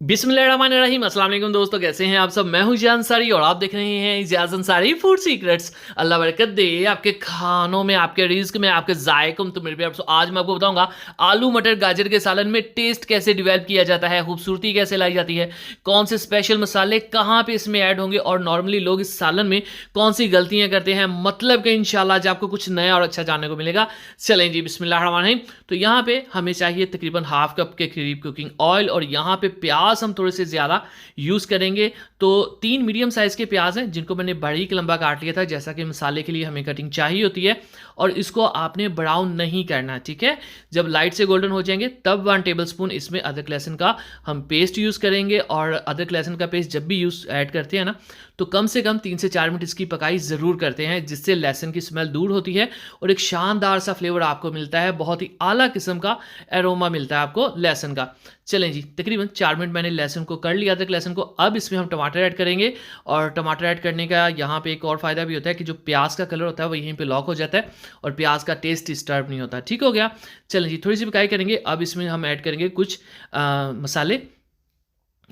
बिस्मिल्लाहिर्रहमानिर्रहीम। अस्सलाम वालेकुम दोस्तों, कैसे हैं आप सब। मैं हूं जियाद अंसारी और आप देख रहे हैं जियाद अंसारी फूड सीक्रेट्स। अल्लाह बरकत दे आपके खानों में, आपके रिज्क में, आपके जायकों में। तो मेरे प्यार, आज मैं आपको बताऊंगा आलू मटर गाजर के सालन में टेस्ट कैसे डिवेल्प किया जाता है, खूबसूरती कैसे लाई जाती है, कौन से स्पेशल मसाले कहाँ पे इसमें ऐड होंगे और नॉर्मली लोग इस सालन में कौन सी गलतियां करते हैं। मतलब कि इंशाल्लाह आज आपको कुछ नया और अच्छा जानने को मिलेगा। चलें जी, बिस्मिल्लाहिर्रहमानिर्रहीम। तो यहाँ पे हमें चाहिए तकरीबन हाफ कप के करीब कुकिंग ऑयल और यहाँ पे प्याज हम थोड़े से ज़्यादा यूज़ करेंगे। तो 3 मीडियम साइज़ के प्याज हैं जिनको मैंने बारीक लंबा काट लिया था, जैसा कि मसाले के लिए हमें कटिंग चाहिए होती है। और इसको आपने ब्राउन नहीं करना, ठीक है। जब लाइट से गोल्डन हो जाएंगे तब 1 टेबलस्पून इसमें अदरक लहसुन का हम पेस्ट यूज़ करेंगे। और अदरक लहसुन का पेस्ट जब भी यूज़ ऐड करते हैं ना, तो कम से कम 3 से 4 मिनट इसकी पकाई ज़रूर करते हैं, जिससे लहसुन की स्मेल दूर होती है और एक शानदार सा फ्लेवर आपको मिलता है। बहुत ही आला किस्म का एरोमा मिलता है आपको लहसुन का। चलें जी, तकरीबन 4 मिनट मैंने लहसुन को कर लिया, अदरक लहसुन को। अब इसमें हम टमाटर ऐड करेंगे और टमाटर ऐड करने का यहाँ पे एक और फ़ायदा भी होता है कि जो प्याज का कलर होता है वो यहीं पे लॉक हो जाता है और प्याज का टेस्ट डिस्टर्ब नहीं होता। ठीक हो गया। चलें जी, थोड़ी सी पकाई करेंगे। अब इसमें हम ऐड करेंगे कुछ मसाले।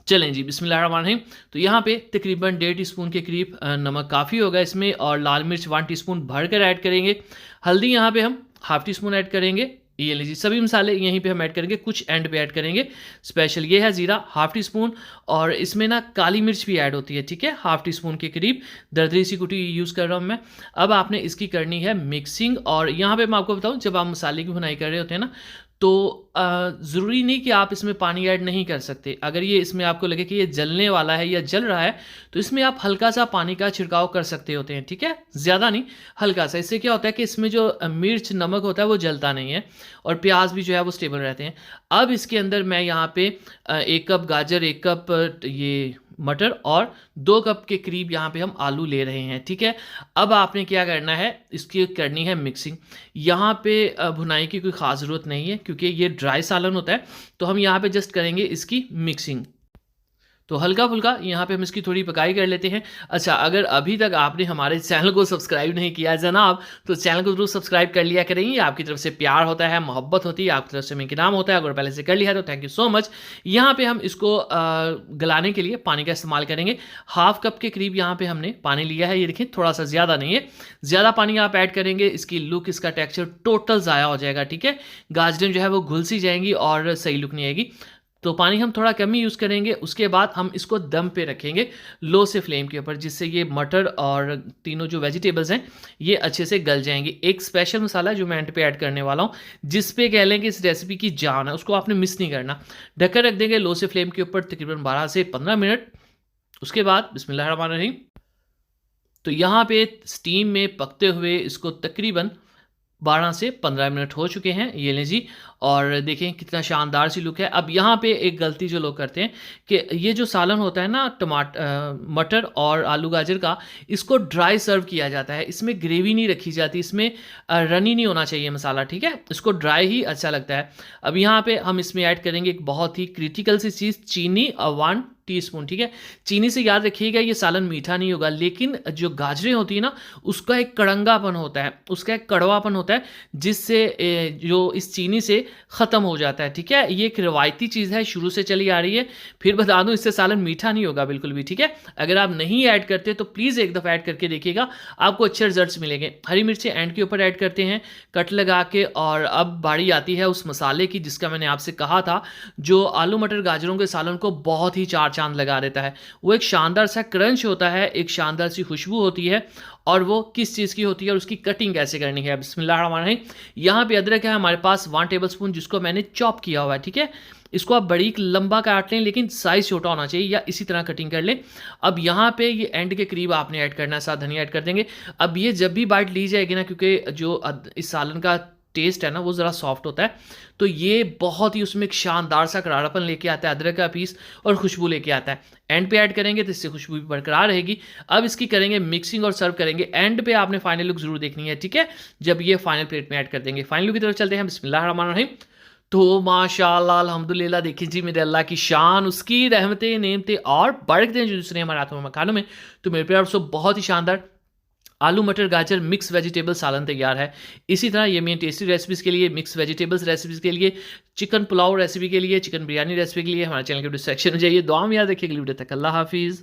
चलें जी, बिस्मिल्लाहिर्रहमानिर्रहीम। तो यहाँ पे तकरीबन 1.5 टीस्पून के करीब नमक काफ़ी होगा इसमें, और लाल मिर्च 1 टीस्पून भरकर ऐड करेंगे। हल्दी यहाँ पे हम हाफ टीस्पून ऐड करेंगे। ये लीजिए, सभी मसाले यहीं पे हम ऐड करेंगे, कुछ एंड पे ऐड करेंगे। स्पेशल ये है ज़ीरा हाफ टीस्पून, और इसमें ना काली मिर्च भी ऐड होती है, ठीक है, हाफ टीस्पून के करीब दरदरी सी कुटी यूज़ कर रहा हूँ मैं। अब आपने इसकी करनी है मिक्सिंग। और यहाँ पे मैं आपको बताऊँ, जब आप मसाले की भुनाई कर रहे होते हैं ना, तो ज़रूरी नहीं कि आप इसमें पानी ऐड नहीं कर सकते। अगर ये इसमें आपको लगे कि ये जलने वाला है या जल रहा है, तो इसमें आप हल्का सा पानी का छिड़काव कर सकते होते हैं, ठीक है, ज़्यादा नहीं, हल्का सा। इससे क्या होता है कि इसमें जो मिर्च नमक होता है वो जलता नहीं है और प्याज भी जो है वो स्टेबल रहते हैं। अब इसके अंदर मैं यहाँ पे 1 कप गाजर, 1 कप ये मटर और 2 कप के करीब यहाँ पे हम आलू ले रहे हैं, ठीक है। अब आपने क्या करना है, इसकी करनी है मिक्सिंग। यहाँ पे भुनाई की कोई ख़ास ज़रूरत नहीं है क्योंकि ये ड्राई सालन होता है, तो हम यहाँ पे जस्ट करेंगे इसकी मिक्सिंग। तो हल्का फुल्का यहाँ पे हम इसकी थोड़ी पकाई कर लेते हैं। अच्छा, अगर अभी तक आपने हमारे चैनल को सब्सक्राइब नहीं किया जनाब, तो चैनल को जरूर सब्सक्राइब कर लिया करें। ये आपकी तरफ से प्यार होता है, मोहब्बत होती है, आपकी तरफ से मैं इनाम होता है। अगर पहले से कर लिया है तो थैंक यू सो मच। यहाँ पे हम इसको गलाने के लिए पानी का इस्तेमाल करेंगे। हाफ कप के करीब यहाँ पे हमने पानी लिया है, ये देखिए, थोड़ा सा ज़्यादा नहीं है। ज़्यादा पानी आप ऐड करेंगे, इसकी लुक, इसका टेक्स्चर टोटल ज़ाया हो जाएगा, ठीक है। गाजरें जो है वो घुल सी जाएंगी और सही लुक नहीं आएगी। तो पानी हम थोड़ा कम ही यूज़ करेंगे। उसके बाद हम इसको दम पे रखेंगे लो से फ्लेम के ऊपर, जिससे ये मटर और तीनों जो वेजिटेबल्स हैं ये अच्छे से गल जाएंगे। एक स्पेशल मसाला जो मैं एंड पे ऐड करने वाला हूँ, जिस पे कह लें कि इस रेसिपी की जान है, उसको आपने मिस नहीं करना। ढककर रख देंगे लो से फ्लेम के ऊपर तकरीबन 12 से 15 मिनट। उसके बाद बिस्मिल्लाहिर्रहमानिर्रहीम। तो यहाँ पे स्टीम में पकते हुए इसको तकरीबन 12 से 15 मिनट हो चुके हैं, ये लें जी। और देखें कितना शानदार सी लुक है। अब यहाँ पे एक गलती जो लोग करते हैं कि ये जो सालन होता है ना मटर और आलू गाजर का, इसको ड्राई सर्व किया जाता है, इसमें ग्रेवी नहीं रखी जाती, इसमें रनी नहीं होना चाहिए मसाला, ठीक है, इसको ड्राई ही अच्छा लगता है। अब यहाँ पे हम इसमें ऐड करेंगे एक बहुत ही क्रिटिकल सी चीज़, चीनी, 1 टीस्पून, ठीक है। चीनी से याद रखिएगा ये सालन मीठा नहीं होगा, लेकिन जो गाजरें होती है ना, उसका एक कड़ंगापन होता है, उसका एक कड़वापन होता है, जिससे जो इस चीनी से ख़त्म हो जाता है, ठीक है। ये एक रिवायती चीज़ है, शुरू से चली आ रही है। फिर बता दूं, इससे सालन मीठा नहीं होगा बिल्कुल भी, ठीक है। अगर आप नहीं ऐड करते तो प्लीज़ एक दफ़ा ऐड करके देखिएगा, आपको अच्छे रिजल्ट्स मिलेंगे। हरी मिर्चें एंड के ऊपर ऐड करते हैं कट लगा के। और अब बारी आती है उस मसाले की जिसका मैंने आपसे कहा था, जो आलू मटर गाजरों के सालन को बहुत ही चार चांद लगा देता है। वो एक शानदार सा क्रंच होता है, एक शानदार सी खुशबू होती है। और वो किस चीज़ की होती है और उसकी कटिंग कैसे करनी है, बिस्मिल्लाहिर्रहमानिर्रहीम। यहाँ पे अदरक है हमारे पास 1 टेबलस्पून, जिसको मैंने चॉप किया हुआ है, ठीक है। इसको आप बारीक लंबा काट लें, लेकिन साइज़ छोटा होना चाहिए, या इसी तरह कटिंग कर लें। अब यहाँ पे ये एंड के करीब आपने ऐड करना है, साथ धनिया ऐड कर देंगे। अब ये जब भी बाइट ली जाएगी ना, क्योंकि जो इस सालन का टेस्ट है ना वो ज़रा सॉफ्ट होता है, तो ये बहुत ही उसमें एक शानदार सा करारापन लेके आता है, अदरक का पीस और खुशबू लेके आता है। एंड पे ऐड करेंगे तो इससे खुशबू भी बरकरार रहेगी। अब इसकी करेंगे मिक्सिंग और सर्व करेंगे। एंड पे आपने फाइनल लुक जरूर देखनी है, ठीक है, जब ये फाइनल प्लेट में ऐड कर देंगे। फाइनल लुक की तरफ चलते हैं, बिस्मिल्लाहिर्रहमानिर्रहीम। तो माशाल्लाह अल्हम्दुलिल्लाह, देखिए जी, मेरे अल्लाह की शान, उसकी रहमतें, नेमतें और बरकतें जो दूसरे हमारे हाथों में मकानों में। तो मेरे प्यार दोस्तों, बहुत ही शानदार आलू मटर गाजर मिक्स वेजिटेबल सालन तैयार है। इसी तरह ये मेन टेस्टी रेसिपीज़ के लिए, मिक्स वेजिटेबल्स रेसिपीज़ के लिए, चिकन पुलाव रेसिपी के लिए, चिकन बिरयानी रेसिपी के लिए हमारे चैनल के सेक्शन में जाइए। दुआ में याद रखिए। अगली वीडियो तक अल्लाह हाफिज़।